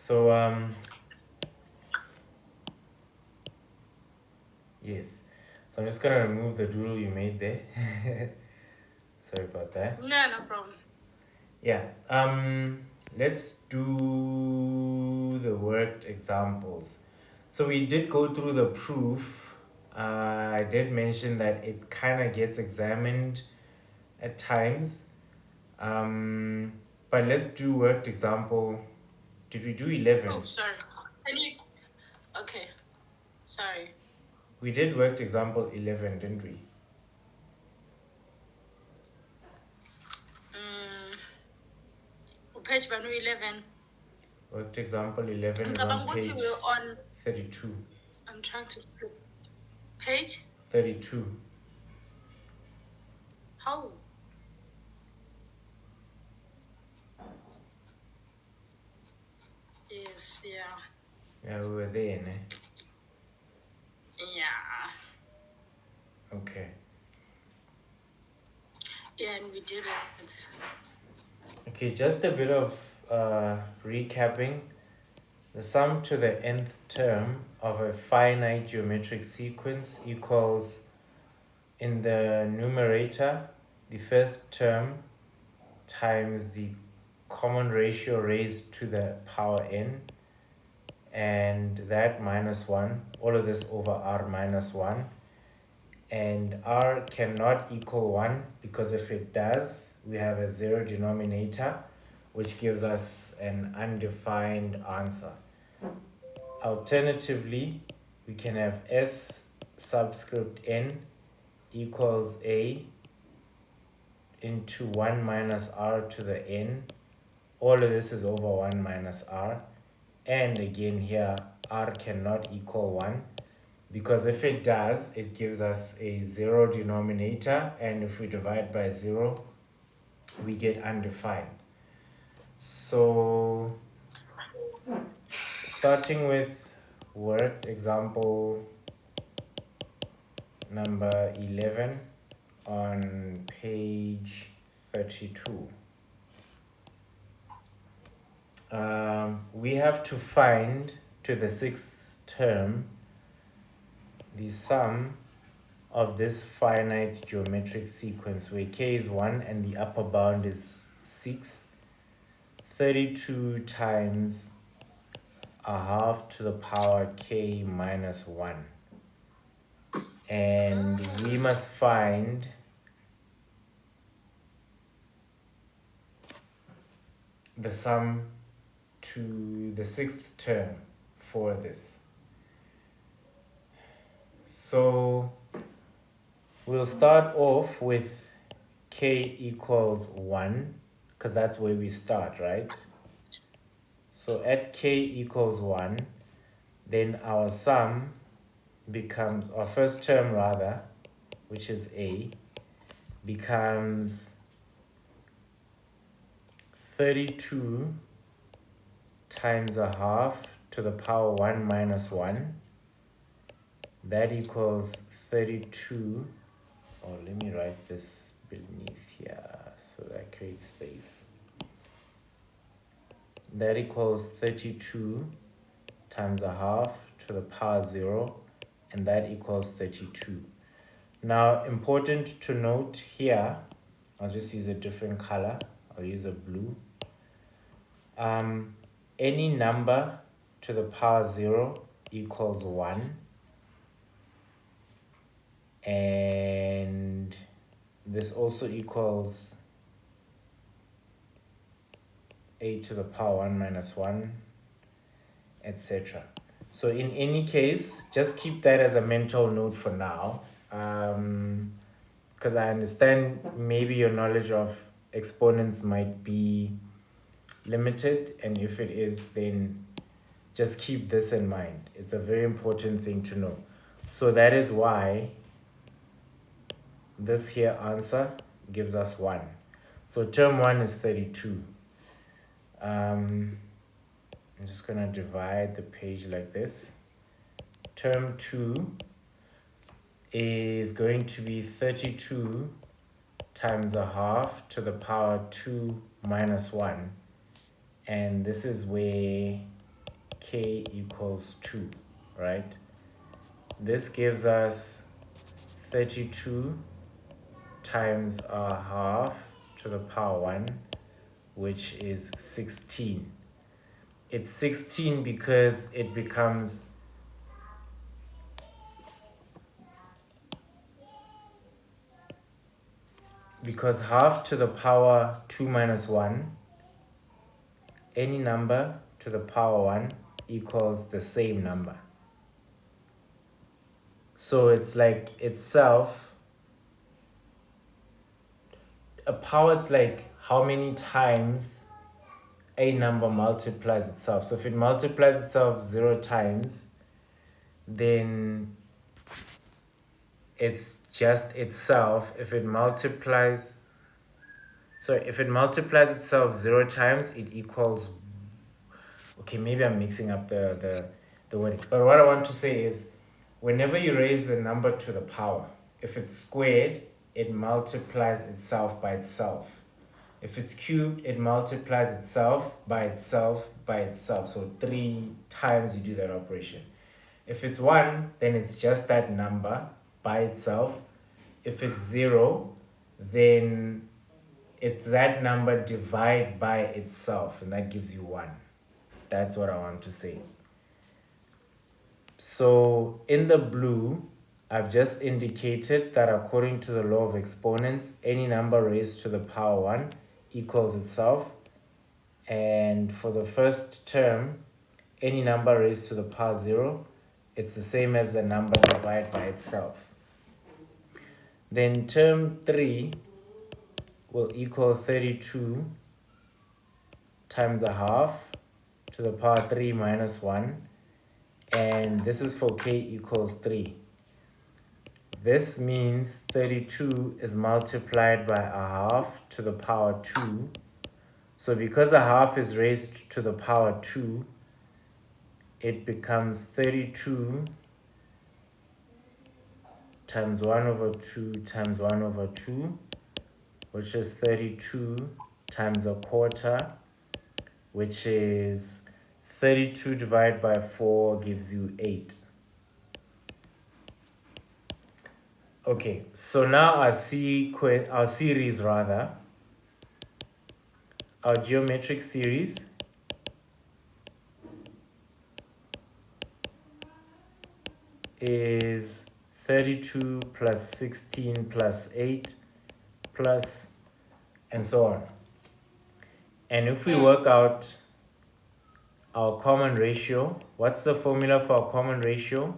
So yes. So I'm just gonna remove the doodle you made there. Sorry about that. No problem. Yeah. Let's do the worked examples. So we did go through the proof. I did mention that it kind of gets examined at times. Um, but let's do worked example. Did we do 11? Oh, sorry. Can you? Okay, sorry. We did worked example 11, didn't we? Page banu 11. Worked example 11 is on Ngicabanga ukuthi page we're on. 32. I'm trying to flip. Page? 32. How? Yes, yeah. Yeah, we were there, ne? Yeah. Okay. Yeah, and we did it. Okay, just a bit of recapping. The sum to the nth term of a finite geometric sequence equals, in the numerator, the first term times the common ratio raised to the power n, and that minus 1, all of this over r minus 1. And r cannot equal 1 because if it does, we have a 0 denominator, which gives us an undefined answer. Alternatively, we can have s subscript n equals a into 1 minus r to the n. All of this is over 1 minus r. And again here, r cannot equal 1 because if it does, it gives us a 0 denominator, and if we divide by 0, we get undefined. So starting with worked example number 11 on page 32. We have to find, to the sixth term, the sum of this finite geometric sequence where k is 1 and the upper bound is 6. 32 times a half to the power k minus 1. And we must find the sum to the sixth term for this. So we'll start off with k equals 1 because that's where we start, right? So at k equals 1, then our sum becomes, our first term rather, which is a, becomes 32 times a half to the power 1 minus 1. That equals 32. Oh, let me write this beneath here so that creates space. That equals 32 times a half to the power 0, and that equals 32. Now, important to note here, I'll just use a different color. I'll use a blue. Any number to the power 0 equals 1. And this also equals a to the power 1 minus 1, etc. So in any case, just keep that as a mental note for now. Because I understand maybe your knowledge of exponents might be limited, and if it is, then just keep this in mind. It's a very important thing to know. So that is why this here answer gives us 1. So term 1 is 32. I'm just going to divide the page like this. Term 2 is going to be 32 times a half to the power 2 minus 1. And this is where k equals 2, right? This gives us 32 times a half to the power 1, which is 16. It's 16 because it becomes, because half to the power 2 minus 1, any number to the power 1 equals the same number. So it's like itself, a power, it's like how many times a number multiplies itself. So if it multiplies itself 0 times, then it's just itself. If it multiplies itself 0 times, it equals, okay, maybe I'm mixing up the wording. But what I want to say is, whenever you raise a number to the power, if it's squared, it multiplies itself by itself. If it's cubed, it multiplies itself by itself by itself. So 3 times you do that operation. If it's 1, then it's just that number by itself. If it's 0, then it's that number divided by itself, and that gives you 1. That's what I want to say. So in the blue, I've just indicated that according to the law of exponents, any number raised to the power 1 equals itself. And for the first term, any number raised to the power 0, it's the same as the number divided by itself. Then term 3 will equal 32 times a half to the power 3 minus 1. And this is for k equals 3. This means 32 is multiplied by a half to the power 2. So because a half is raised to the power 2, it becomes 32 times 1 over 2 times 1 over 2, which is 32 times a quarter, which is 32 divided by 4 gives you 8. Okay, so now our series, our geometric series is 32 plus 16 plus 8 plus, and so on. And if we work out our common ratio, what's the formula for our common ratio?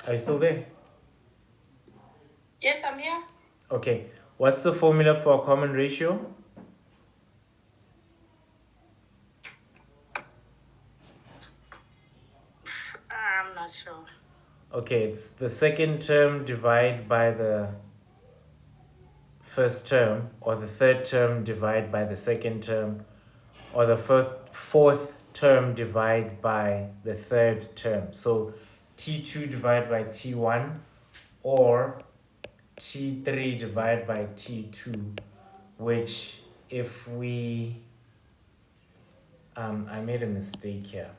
Are you still there? Yes, I'm here. Okay, what's the formula for a common ratio? I'm not sure. Okay, it's the second term divided by the first term, or the third term divided by the second term, or the fourth term divided by the third term. So T2 divided by T1, or T3 divided by T2, which if we, I made a mistake here.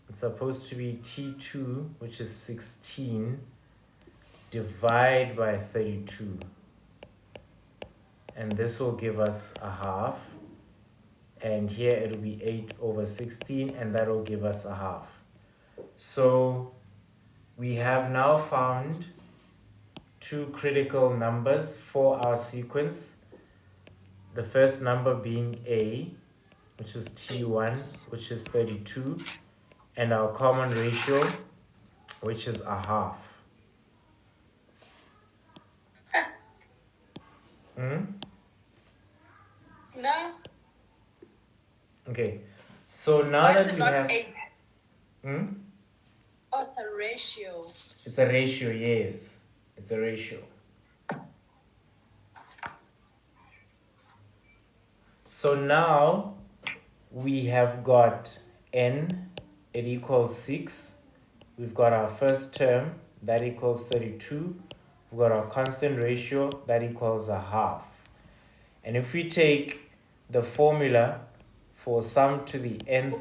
It's supposed to be T2, which is 16, divide by 32. And this will give us a half. And here it'll be 8 over 16, and that will give us a half. So we have now found 2 critical numbers for our sequence. The first number being A, which is T1, which is 32, and our common ratio, which is a half. No. Okay, so now Why is that it we not have 8? Oh, it's a ratio. It's a ratio, yes. It's a ratio. So now we have got n, it equals 6. We've got our first term, that equals 32. We've got our constant ratio, that equals a half. And if we take the formula for sum to the nth,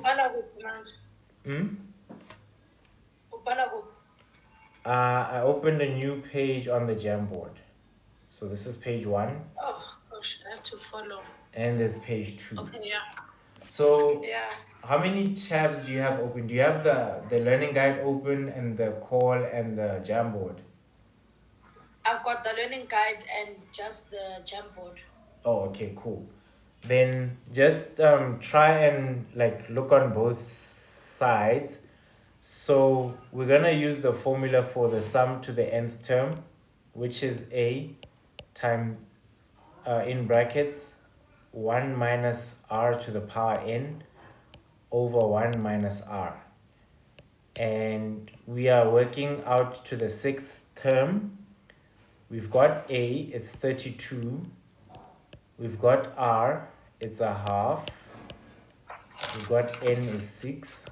hmm? I opened a new page on the Jamboard. So this is page 1, Oh gosh, I have to follow. and there's page 2. Okay, yeah. So Yeah. how many tabs do you have open? Do you have the learning guide open and the call and the Jamboard? I've got the learning guide and just the Jamboard. Oh, okay, cool. Then just try and like look on both sides. So we're gonna use the formula for the sum to the nth term, which is a times in brackets 1 minus r to the power n over 1 minus r. And we are working out to the sixth term. We've got a, it's 32. We've got r, it's a half. We've got n is 6.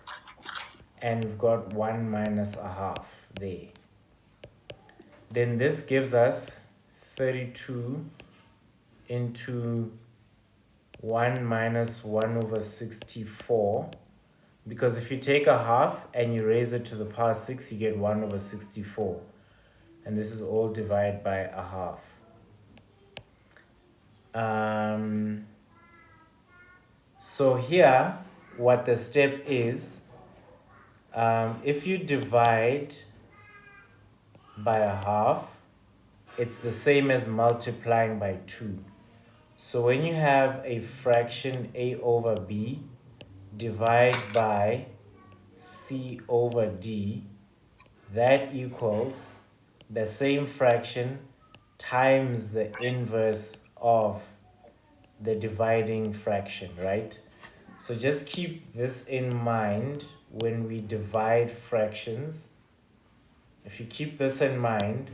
And we've got 1 minus a half there. Then this gives us 32 into 1 minus 1 over 64. Because if you take a half and you raise it to the power 6, you get 1 over 64. And this is all divided by a half. So here, what the step is, if you divide by a half, it's the same as multiplying by 2. So when you have a fraction a over b, divide by c over d, that equals the same fraction times the inverse of the dividing fraction, right? So just keep this in mind when we divide fractions. If you keep this in mind,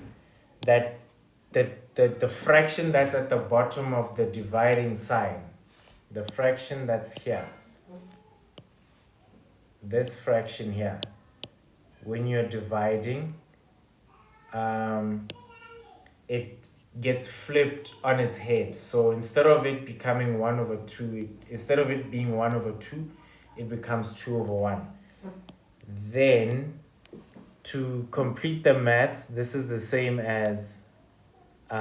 that the fraction that's at the bottom of the dividing sign, the fraction that's here, this fraction here, when you're dividing, it gets flipped on its head. So instead of it becoming 1 over 2, instead of it being 1 over 2, it becomes 2 over 1. Then to complete the maths, this is the same as 2.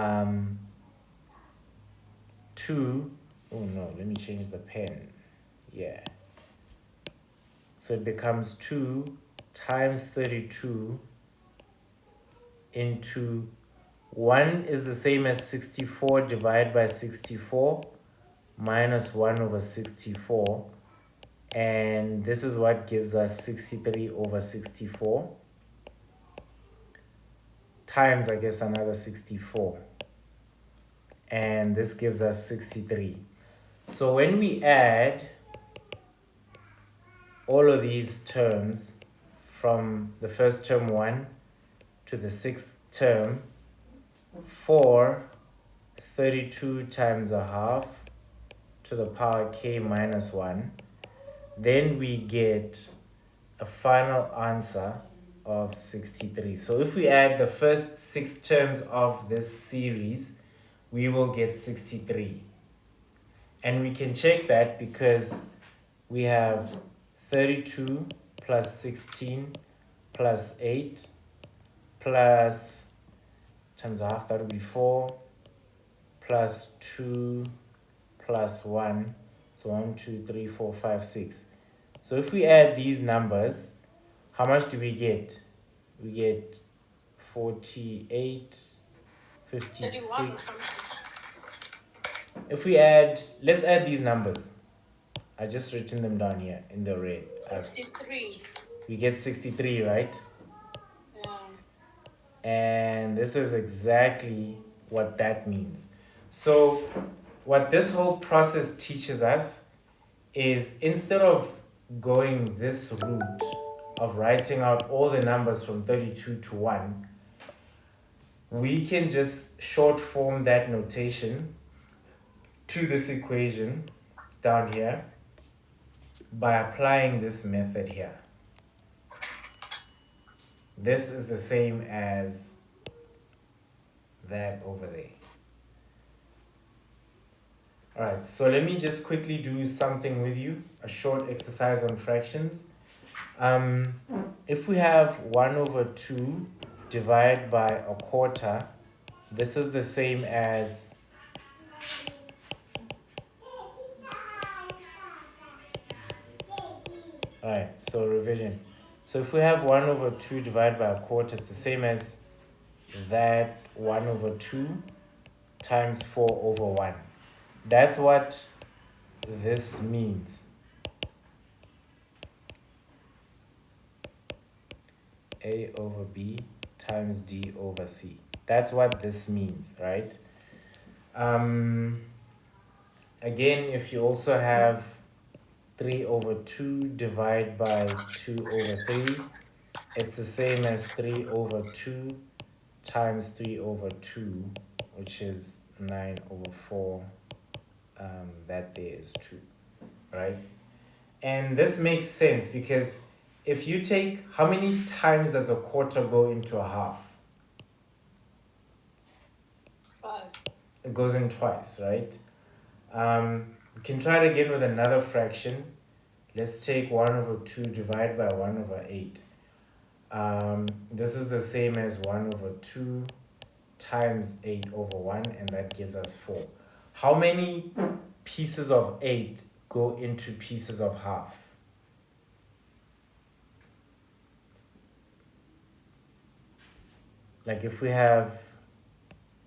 Oh no, let me change the pen. Yeah. So it becomes 2 times 32 into 1 is the same as 64 divided by 64 minus 1 over 64. And this is what gives us 63 over 64 times, I guess, another 64. And this gives us 63. So when we add all of these terms from the first term 1 to the sixth term, 32 times a half to the power k minus 1, then we get a final answer of 63. So if we add the first 6 terms of this series, we will get 63. And we can check that because we have 32 plus 16 plus 8 plus times a half, that would be 4 plus 2 plus 1. So 1, 2, 3, 4, 5, 6. So if we add these numbers, how much do we get? We get 48, 56. If we add, let's add these numbers. I just written them down here in the red. 63. We get 63, right? Yeah. And this is exactly what that means. So what this whole process teaches us is instead of going this route of writing out all the numbers from 32 to 1, we can just short form that notation to this equation down here by applying this method here. This is the same as that over there. All right, so let me just quickly do something with you, a short exercise on fractions. Um, if we have 1 over 2 divided by a quarter, this is the same as, all right, so revision. So if we have 1 over 2 divided by a quarter, it's the same as that 1 over 2 times 4 over 1. That's what this means. A over B times D over C. That's what this means, right? Again, if you also have 3 over 2 divided by 2 over 3, it's the same as 3 over 2 times 3 over 2, which is 9 over 4. That there is 2, right? And this makes sense because if you take, how many times does a quarter go into a half? 5. It goes in twice, right? We can try it again with another fraction. Let's take 1 over 2 divided by 1 over 8. This is the same as 1 over 2 times 8 over 1, and that gives us 4. How many pieces of 8 go into pieces of half? Like if we have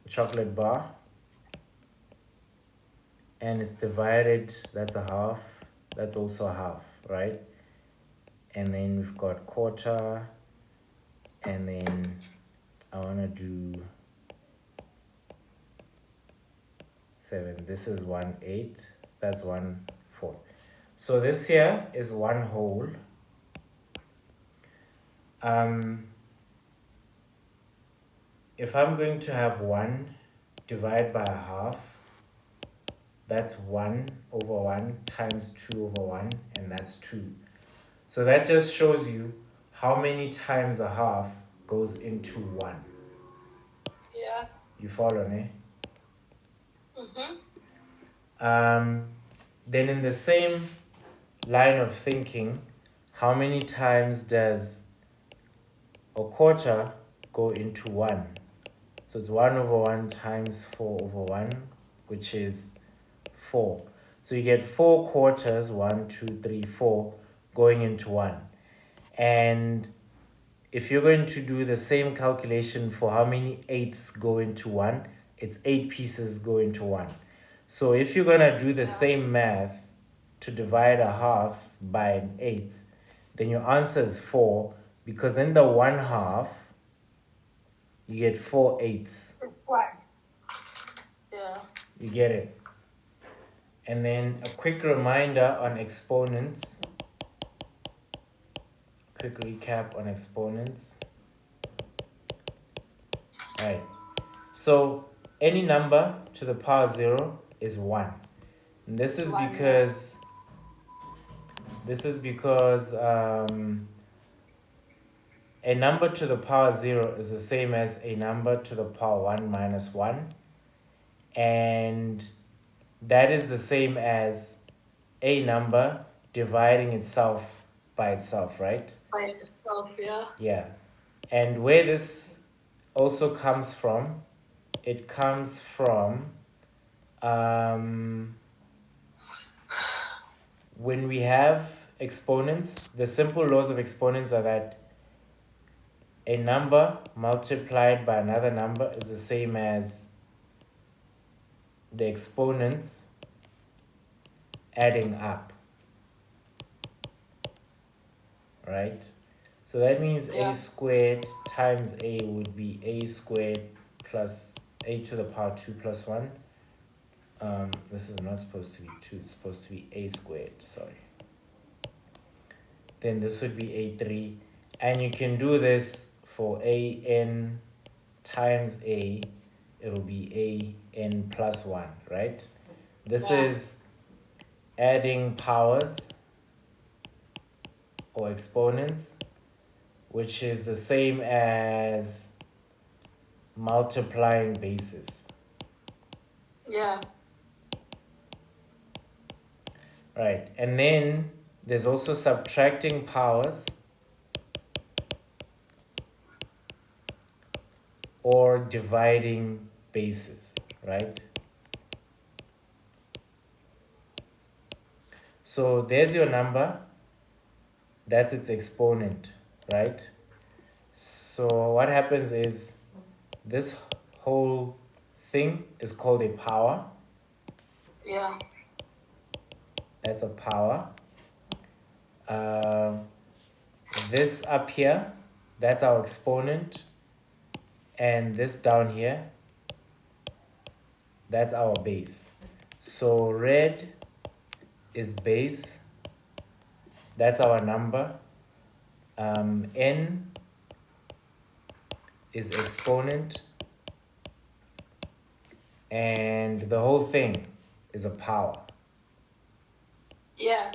a chocolate bar and it's divided, that's a half, that's also a half, right? And then we've got quarter, and then I want to do 7. This is 1/8, that's 1/4. So this here is 1 whole. If I'm going to have 1 divided by a half, that's 1 over 1 times 2 over 1, and that's 2. So that just shows you how many times a half goes into 1. Yeah. You follow me? Mm-hmm. Then in the same line of thinking, how many times does a quarter go into 1? So it's 1 over 1 times 4 over 1, which is 4. So you get 4 quarters, 1, 2, 3, 4, going into 1. And if you're going to do the same calculation for how many eighths go into 1, it's 8 pieces go into 1. So if you're going to do the same math to divide a half by an eighth, then your answer is 4, because in the 1/2, you get 4 eighths. It's twice. Yeah. You get it? And then a quick reminder on exponents. Quick recap on exponents. Right. So any number to the power 0 is 1. And this is because a number to the power 0 is the same as a number to the power 1 minus 1. And that is the same as a number dividing itself by itself, right? By itself, yeah. Yeah. And where this also comes from, it comes from when we have exponents, the simple laws of exponents are that a number multiplied by another number is the same as the exponents adding up, right? So that means a squared times a would be a squared plus a to the power 2 plus 1. This is not supposed to be 2, it's supposed to be a squared, sorry. Then this would be a3, and you can do this for a n times a, it'll be a n plus 1, right? This is adding powers or exponents, which is the same as multiplying bases. Yeah. Right. And then there's also subtracting powers or dividing bases, right? So there's your number, that's its exponent, right? So what happens is this whole thing is called a power. Yeah. That's a power. Um this up here, that's our exponent. And this down here, that's our base. So red is base, that's our number. N is exponent, and the whole thing is a power, Yeah.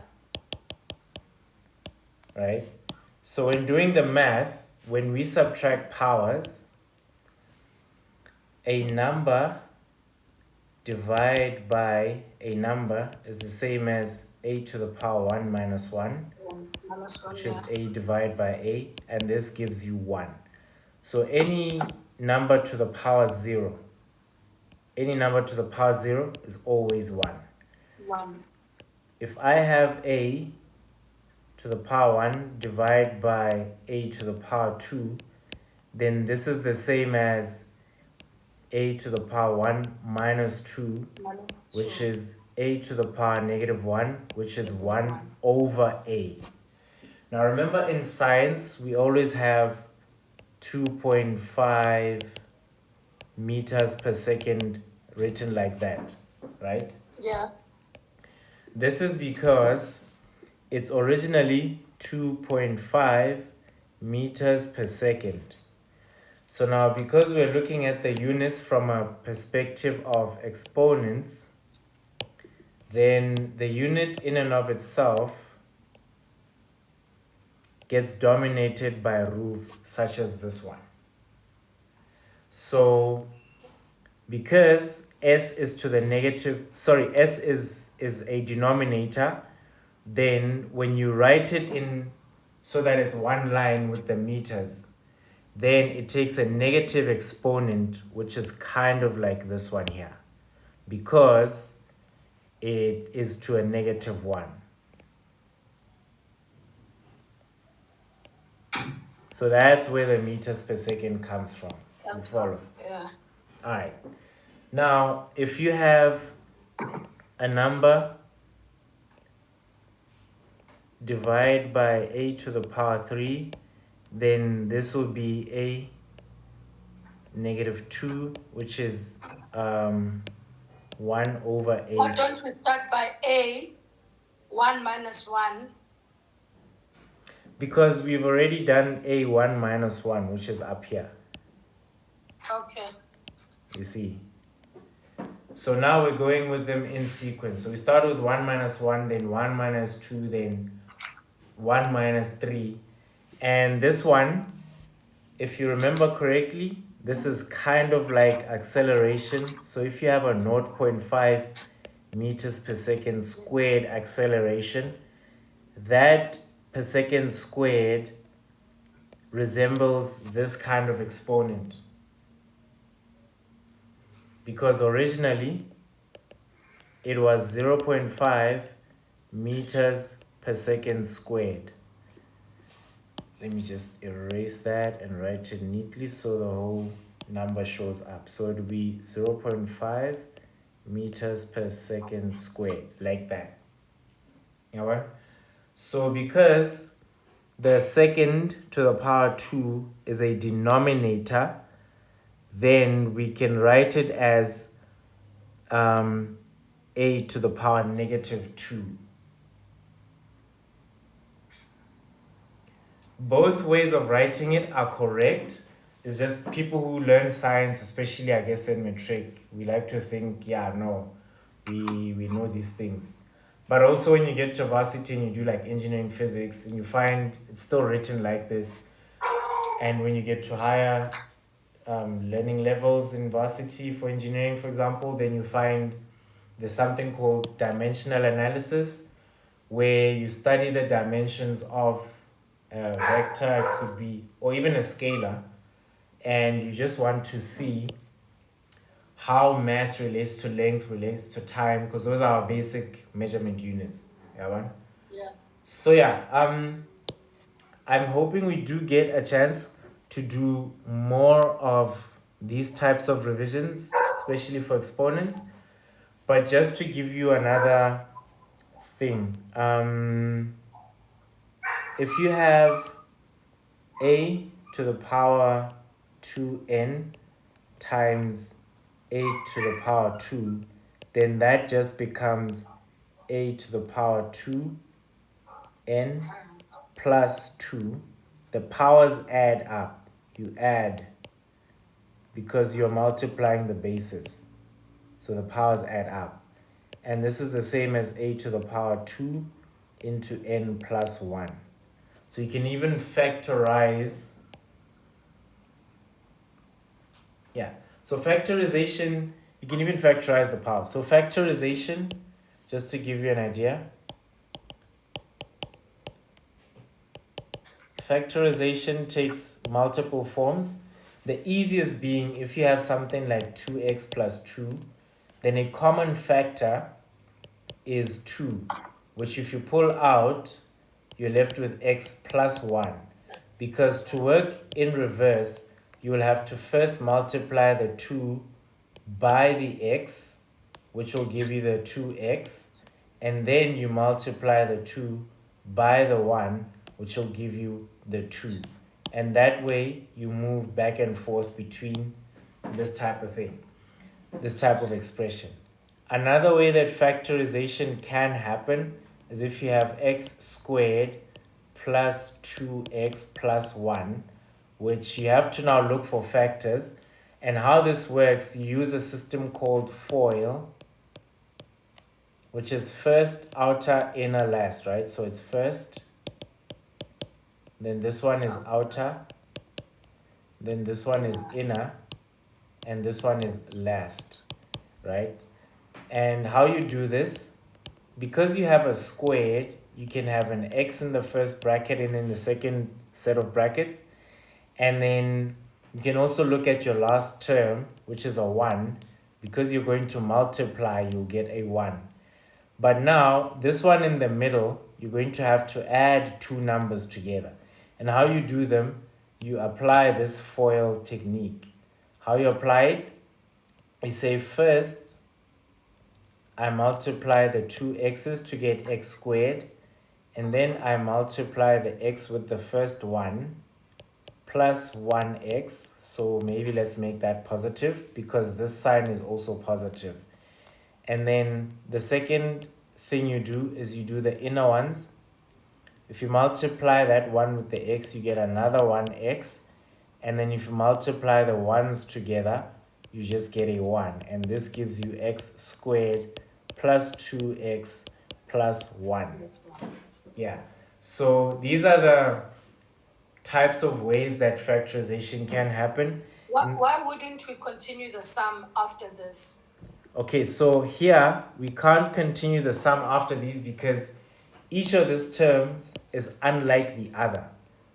right? So in doing the math, when we subtract powers, a number divided by a number is the same as a to the power 1 minus 1, Minus 1, which is yeah. a divided by a, and this gives you 1. So any number to the power 0, any number to the power 0 is always 1. 1. If I have a to the power 1 divided by a to the power 2, then this is the same as a to the power 1 minus 2, Minus 2. which is a to the power negative 1, which is 1 1. over a. Now remember, in science, we always have 2.5 meters per second written like that, right? Yeah. This is because it's originally 2.5 meters per second. So now, because we're looking at the units from a perspective of exponents, then the unit in and of itself gets dominated by rules such as this one. So because s is to the negative, s is a denominator, then when you write it in so that it's one line with the meters, then it takes a negative exponent, which is kind of like this one here, because it is to a negative 1. So that's where the meters per second comes from. You follow? Yeah. All right. Now, if you have a number divided by a to the power 3, then this will be a negative 2, which is 1 over a. Why don't we start by a 1 minus 1? Because we've already done a 1 minus 1, which is up here. Okay. You see? So now we're going with them in sequence. So we start with 1 minus 1, then 1 minus 2, then 1 minus 3. And this one, if you remember correctly, this is kind of like acceleration. So if you have a 0.5 meters per second squared acceleration, that per second squared resembles this kind of exponent. Because originally it was 0.5 meters per second squared. Let me just erase that and write it neatly so the whole number shows up. So it will be 0.5 meters per second squared, like that. You know? So because the second to the power 2 is a denominator, then we can write it as a to the power negative 2. Both ways of writing it are correct. It's just people who learn science, especially I guess in matric, we like to think, yeah, no, we know these things. But also when you get to varsity and you do like engineering physics and you find it's still written like this. And when you get to higher learning levels in varsity for engineering, for example, then you find there's something called dimensional analysis, where you study the dimensions of a vector, it could be, or even a scalar, and you just want to see how mass relates to length, relates to time, because those are our basic measurement units. Yeah, man. Yeah. So yeah, I'm hoping we do get a chance to do more of these types of revisions, especially for exponents. But just to give you another thing, if you have a to the power 2n times a to the power 2, then that just becomes a to the power 2n Times. plus 2. The powers add up. You add because you're multiplying the bases. So the powers add up. And this is the same as a to the power 2 into n plus 1. So you can even factorize. Yeah. So factorization, you can even factorize the power. So factorization, just to give you an idea, factorization takes multiple forms. The easiest being if you have something like 2x plus 2, then a common factor is 2, which if you pull out, you're left with x plus 1. Because to work in reverse, you will have to first multiply the 2 by the x, which will give you the 2x, and then you multiply the 2 by the 1, which will give you the 2. And that way you move back and forth between this type of thing, this type of expression. Another way that factorization can happen is if you have x squared plus 2x plus 1, which you have to now look for factors. And how this works, you use a system called FOIL, which is first, outer, inner, last, right? So it's first, then this one is outer, then this one is inner, and this one is last, right? And how you do this, because you have a squared, you can have an x in the first bracket and in the second set of brackets. And then you can also look at your last term, which is a 1. Because you're going to multiply, you'll get a 1. But now, this one in the middle, you're going to have to add two numbers together. And how you do them, you apply this FOIL technique. How you apply it, you say first, I multiply the two x's to get x squared, and then I multiply the x with the first one, plus 1x. So maybe let's make that positive because this sign is also positive. And then the second thing you do is you do the inner ones. If you multiply that one with the x, you get another 1x. And then if you multiply the ones together, you just get a 1. And this gives you x squared plus 2x plus 1. Yeah. So these are the types of ways that factorization can happen. Why wouldn't we continue the sum after this? Okay, so here we can't continue the sum after these because each of these terms is unlike the other.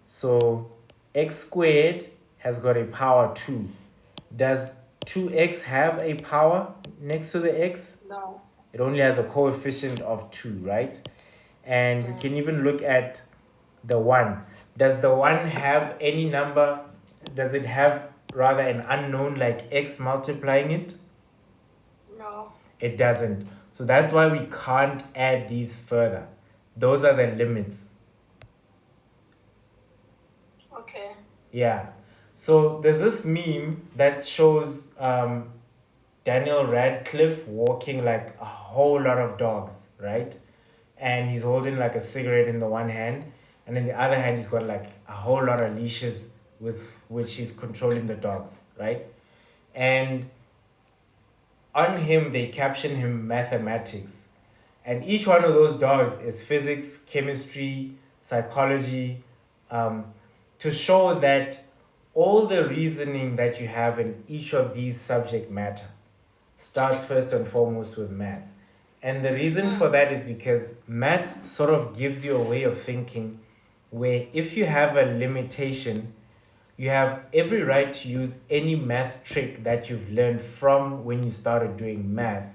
So x squared has got a power 2. Does 2x have a power next to the x? No. It only has a coefficient of 2, right? And you can even look at the 1. Does the 1 have any number? Does it have rather an unknown like x multiplying it? No. It doesn't. So that's why we can't add these further. Those are the limits. Okay. Yeah. So there's this meme that shows Daniel Radcliffe walking like a whole lot of dogs, right? And he's holding like a cigarette in the one hand, and in the other hand he's got like a whole lot of leashes with which he's controlling the dogs, right? And on him they caption him mathematics. And each one of those dogs is physics, chemistry, psychology, to show that all the reasoning that you have in each of these subject matter starts first and foremost with maths. And the reason for that is because maths sort of gives you a way of thinking where if you have a limitation, you have every right to use any math trick that you've learned from when you started doing math,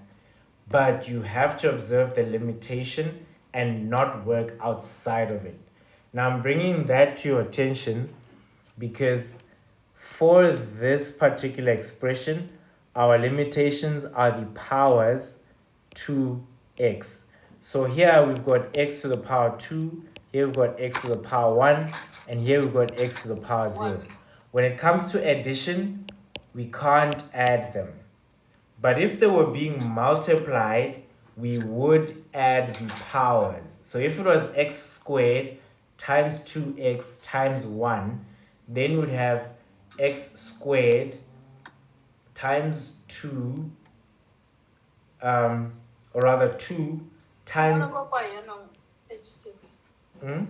but you have to observe the limitation and not work outside of it. Now, I'm bringing that to your attention because for this particular expression, our limitations are the powers 2x. So here we've got x to the power 2, here we've got x to the power 1, and here we've got x to the power 0. When it comes to addition, we can't add them. But if they were being multiplied, we would add the powers. So if it was x squared times 2x times 1, then we'd have x squared times 2, or rather 2 times... Page 6. Hmm?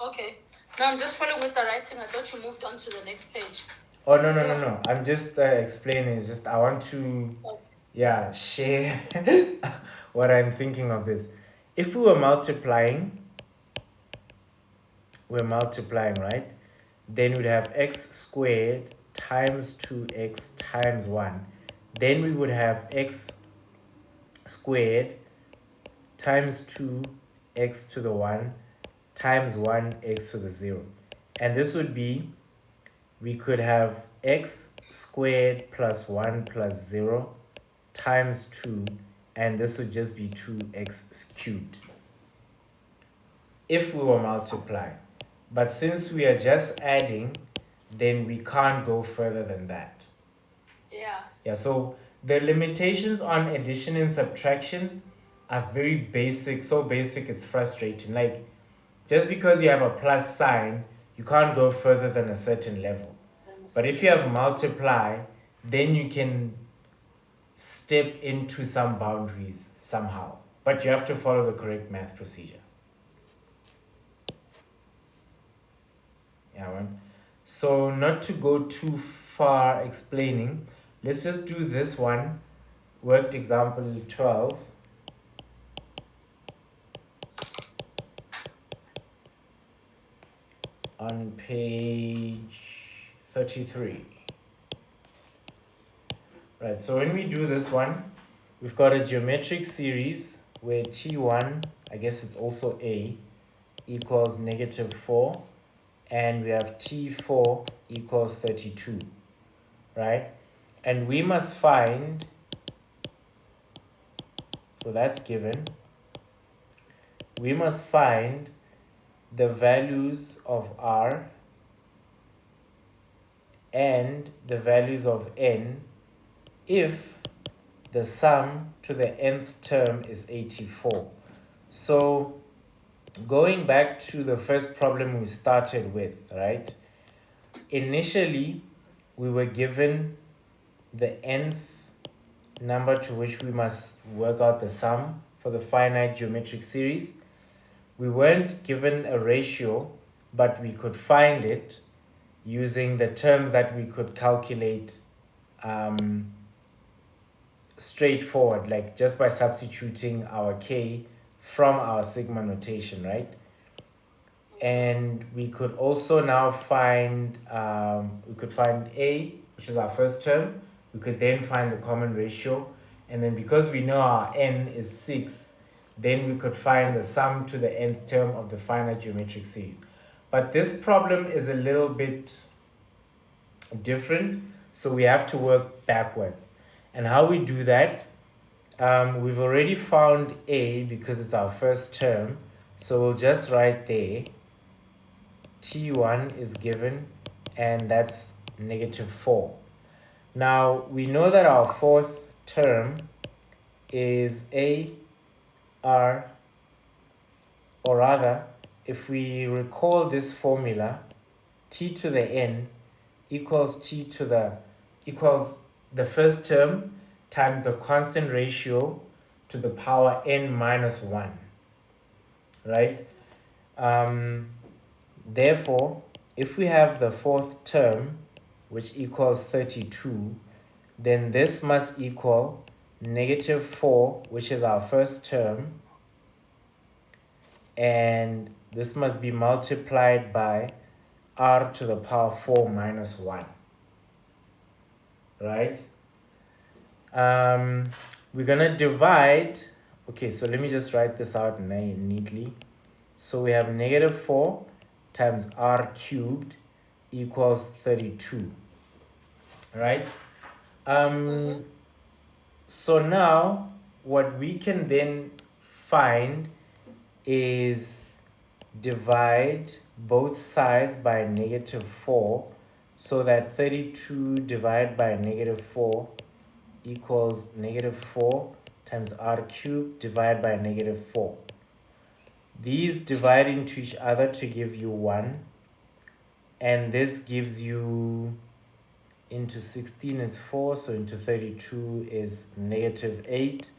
Okay. No, I'm just following with the writing. I thought you moved on to the next page. Oh, no. I'm just explaining. It's just I want to, Okay. share what I'm thinking of this. If we were multiplying, right? Then we'd have x squared times 2x times 1. Then we would have x squared times 2x to the 1 times 1x to the 0. And this would be, we could have x squared plus 1 plus 0 times 2, and this would just be 2x cubed if we were multiplying. But since we are just adding, then we can't go further than that. Yeah, so the limitations on addition and subtraction are very basic, so basic it's frustrating. Like, just because you have a plus sign, you can't go further than a certain level. But if you have multiply, then you can step into some boundaries somehow. But you have to follow the correct math procedure. So not to go too far explaining, let's just do this one, worked example 12. On page 33. Right, so when we do this one, we've got a geometric series where t1, I guess it's also a, equals -4, and we have t4 equals 32, right? And we must find, so that's given, we must find the values of r and the values of n if the sum to the nth term is 84. So going back to the first problem we started with, right? Initially, we were given the nth number to which we must work out the sum for the finite geometric series. We weren't given a ratio, but we could find it using the terms that we could calculate straightforward, like just by substituting our k from our sigma notation, right? And we could also now find, we could find a, which is our first term. We could then find the common ratio. And then because we know our n is 6, then we could find the sum to the nth term of the finite geometric series. But this problem is a little bit different, so we have to work backwards. And how we do that, we've already found a because it's our first term, so we'll just write there t1 is given, and that's -4. Now we know that our fourth term is a r, or rather, if we recall this formula, t to the n equals the first term times the constant ratio to the power n minus 1, right? Therefore, if we have the fourth term, which equals 32, then this must equal negative 4, which is our first term, and this must be multiplied by r to the power 4 minus 1, right? We're gonna divide, okay, so let me just write this out neatly. So we have negative 4 times r cubed equals 32, right? So now what we can then find is divide both sides by negative 4, so that 32 divided by negative 4 equals negative 4 times r cubed divided by negative 4. These divide into each other to give you 1, and this gives you, into 16 is 4, so into 32 is negative 8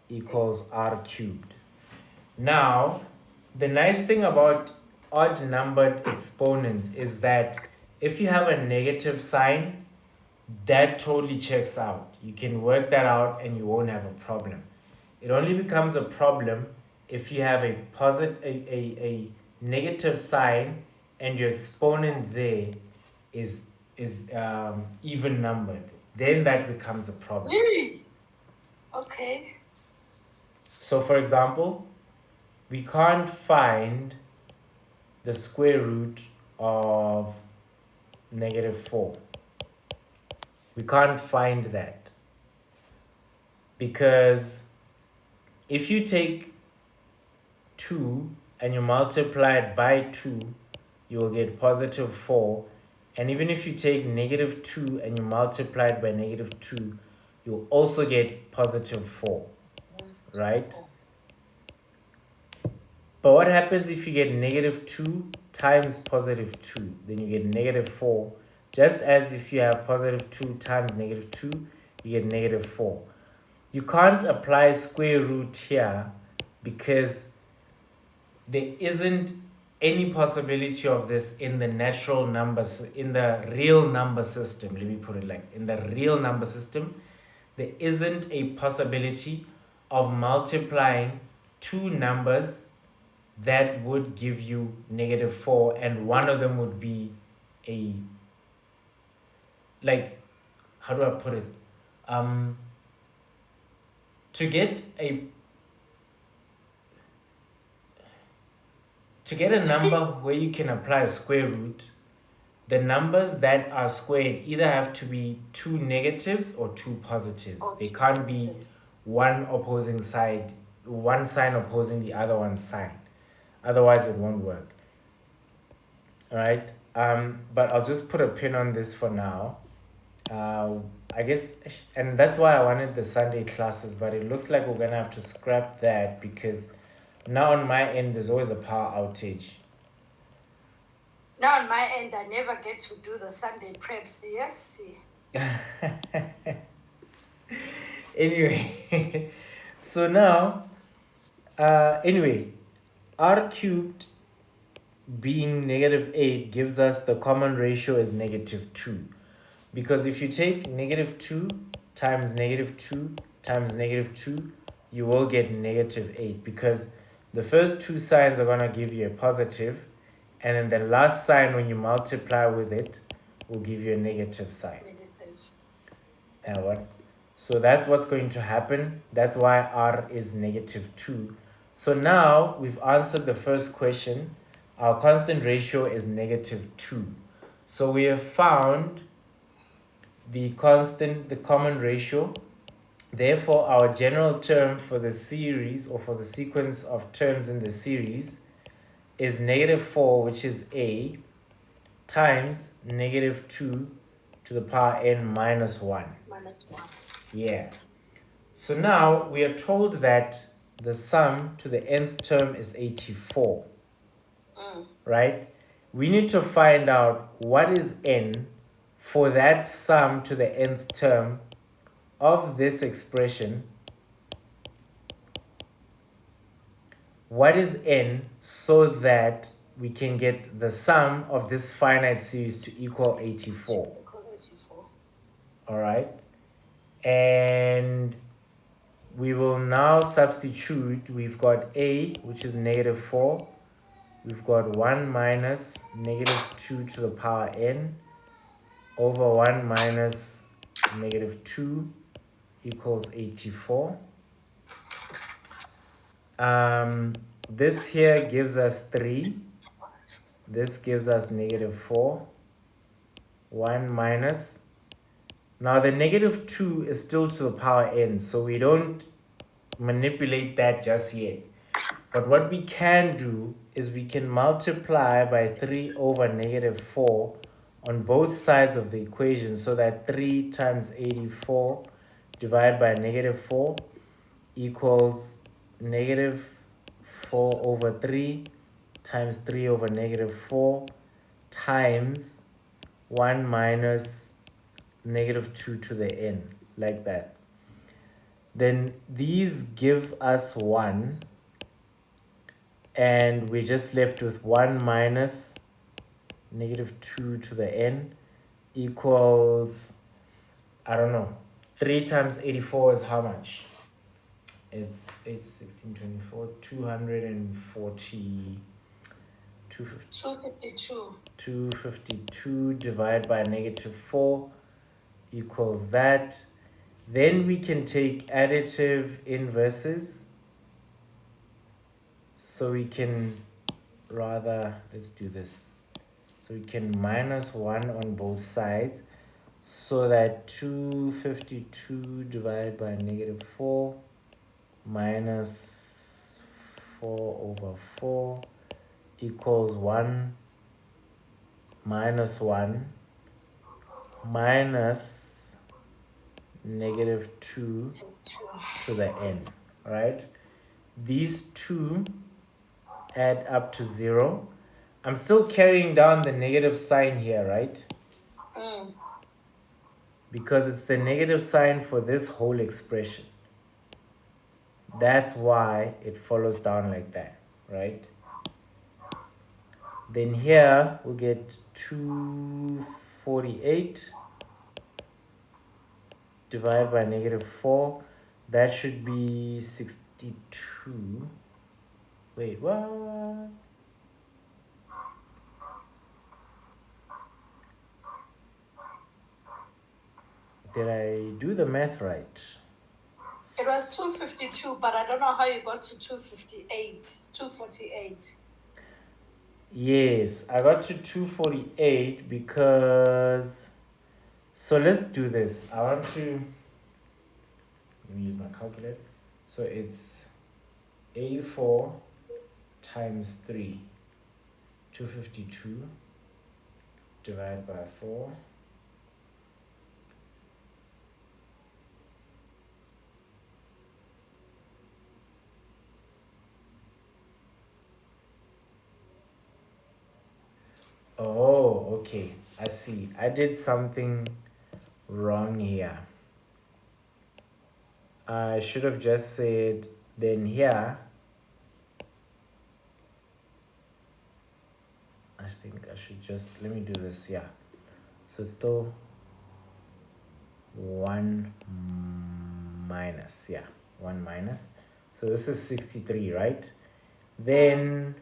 equals r cubed. Now, the nice thing about odd numbered exponents is that if you have a negative sign, that totally checks out. You can work that out and you won't have a problem. It only becomes a problem if you have a a negative sign and your exponent there is even numbered. Then that becomes a problem. Okay. So for example, we can't find the square root of negative 4. We can't find that because if you take 2 and you multiply it by 2, you will get positive 4. And even if you take negative 2 and you multiply it by negative 2, you'll also get positive 4, right? But what happens if you get negative 2 times positive 2? Then you get negative 4. Just as if you have positive 2 times negative 2, you get negative 4. You can't apply square root here because there isn't any possibility of this in the natural numbers, in the real number system. Let me put it like, in the real number system, there isn't a possibility of multiplying two numbers that would give you negative 4, and one of them would be a, like, how do I put it? To get a number where you can apply a square root, the numbers that are squared either have to be two negatives or two positives. They can't be one opposing side, one sign opposing the other one's sign. Otherwise, it won't work. All right. But I'll just put a pin on this for now. I guess, and that's why I wanted the Sunday classes, but it looks like we're gonna have to scrap that because now on my end there's always a power outage. Now on my end, I never get to do the Sunday preps. Yes. Anyway, so now, anyway, r cubed being negative 8 gives us the common ratio as negative 2. Because if you take negative 2 times negative 2 times negative 2, you will get negative 8 because the first two signs are going to give you a positive, and then the last sign when you multiply with it will give you a negative sign. And what? So that's what's going to happen. That's why r is negative 2. So now we've answered the first question. Our constant ratio is negative 2. So we have found the common ratio. Therefore, our general term for the series, or for the sequence of terms in the series, is negative 4, which is a, times negative 2 to the power n minus 1. Yeah. So now we are told that the sum to the nth term is 84. Right? We need to find out what is n for that sum to the nth term of this expression. What is n so that we can get the sum of this finite series to equal 84. All right. And we will now substitute. We've got a, which is negative 4. We've got 1 minus negative 2 to the power n over 1 minus negative 2 equals 84. This here gives us 3. This gives us negative 4. 1 minus. Now the negative 2 is still to the power n, so we don't manipulate that just yet. But what we can do is we can multiply by 3 over negative 4 on both sides of the equation, so that 3 times 84 divided by negative 4 equals negative 4 over 3 times 3 over negative 4 times 1 minus negative 2 to the n, like that. Then these give us 1, and we're just left with 1 minus negative 2 to the n equals, I don't know, 3 times 84 is how much? It's 8, 16, 24, 240, 252. 252 divided by negative 4 equals that. Then we can take additive inverses. So we can let's do this. So we can minus 1 on both sides, so that 252 divided by negative 4 minus 4 over 4 equals 1 minus 1 minus negative 2 to the n, right? These two add up to 0. I'm still carrying down the negative sign here, right? Because it's the negative sign for this whole expression. That's why it follows down like that, right? Then here we'll get 248 divided by negative 4. That should be 62. Wait, what? Did I do the math right? It was 252, but I don't know how you got to 248. Yes, I got to 248 because... So let's do this. I want to... Let me use my calculator. So it's 84 times 3. 252 divided by 4. Oh, okay. I see. I did something wrong here. I should have just said, then here, I think I should just, let me do this, yeah. So it's still 1 minus, yeah, 1 minus. So this is 63, right? Then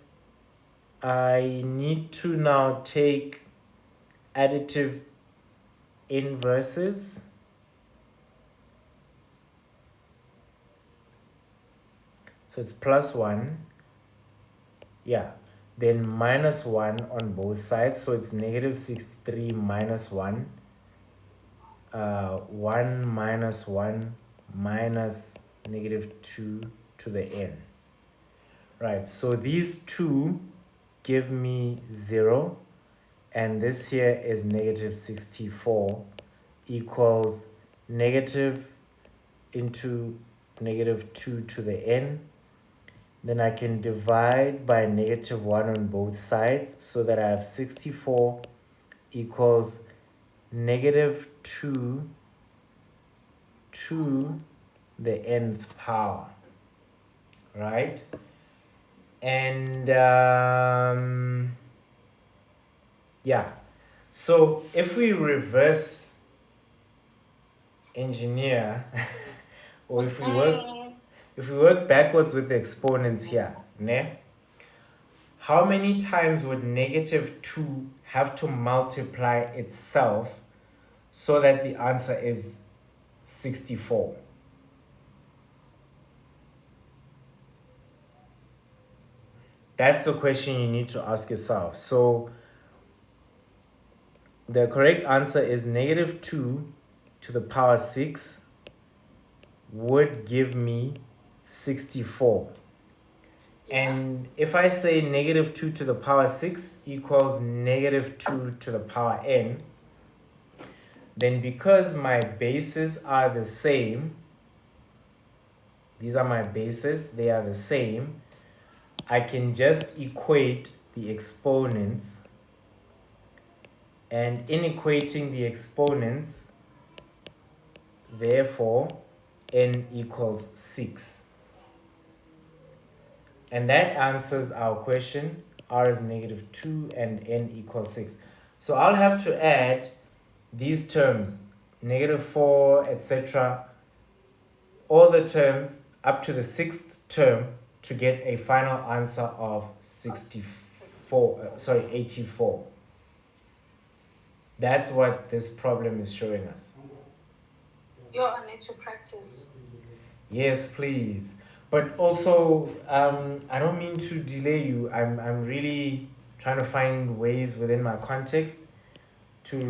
I need to now take additive inverses. So it's plus 1, yeah, then minus 1 on both sides. So it's negative 63 minus 1. 1 minus 1 minus negative 2 to the n. Right, so these two give me 0, and this here is negative 64 equals negative into negative 2 to the n. Then I can divide by negative 1 on both sides, so that I have 64 equals negative 2 to the nth power, right? And yeah, so if we reverse engineer or if we work if we work backwards with the exponents here, ne? How many times would negative 2 have to multiply itself so that the answer is 64? That's the question you need to ask yourself. So the correct answer is negative 2 to the power 6 would give me 64. And if I say negative 2 to the power 6 equals negative 2 to the power n, then because my bases are the same, these are my bases, they are the same, I can just equate the exponents. And in equating the exponents, therefore, n equals 6. And that answers our question. R is negative 2 and n equals 6. So I'll have to add these terms, negative 4, etc., all the terms up to the 6th term to get a final answer of 84. That's what this problem is showing us. I need to practice. Yes, please. But also, I don't mean to delay you. I'm really trying to find ways within my context to